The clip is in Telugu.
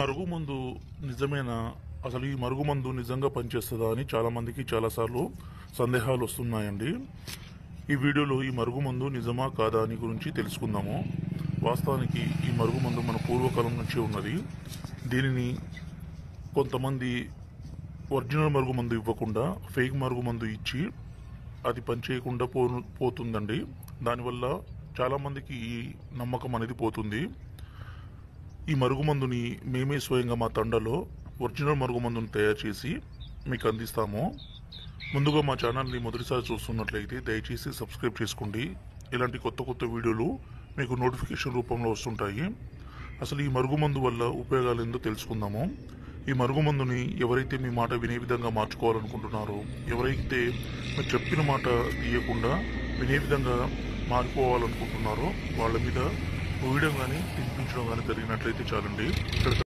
మరుగుమందు నిజమేనా? అసలు ఈ మరుగుమందు నిజంగా పనిచేస్తుందా అని చాలామందికి చాలాసార్లు సందేహాలు వస్తున్నాయండి. ఈ వీడియోలో ఈ మరుగుమందు నిజమా కాదా అని గురించి తెలుసుకుందాము. వాస్తవానికి ఈ మరుగుమందు మన పూర్వకాలం నుంచి ఉన్నది. దీనిని కొంతమంది ఒరిజినల్ మరుగుమందు ఇవ్వకుండా ఫేక్ మరుగుమందు ఇచ్చి అది పనిచేయకుండా పోతుందండి. దానివల్ల చాలామందికి ఈ నమ్మకం అనేది పోతుంది. ఈ మరుగుమందుని మేమే స్వయంగా మా తండలో ఒరిజినల్ మరుగుమందుని తయారు చేసి మీకు అందిస్తాము. ముందుగా మా ఛానల్ని మొదటిసారి చూస్తున్నట్లయితే దయచేసి సబ్స్క్రైబ్ చేసుకోండి. ఇలాంటి కొత్త కొత్త వీడియోలు మీకు నోటిఫికేషన్ రూపంలో వస్తుంటాయి. అసలు ఈ మరుగుమందు వల్ల ఉపయోగాలు ఏందో తెలుసుకుందాము. ఈ మరుగుమందుని ఎవరైతే మీ మాట వినే విధంగా మార్చుకోవాలనుకుంటున్నారో, ఎవరైతే మీరు చెప్పిన మాట తీయకుండా వినే విధంగా మారిపోవాలనుకుంటున్నారో వాళ్ళ మీద ఊయడం కానీ తినిపించడం కానీ జరిగినట్లయితే చాలండి. ఇక్కడ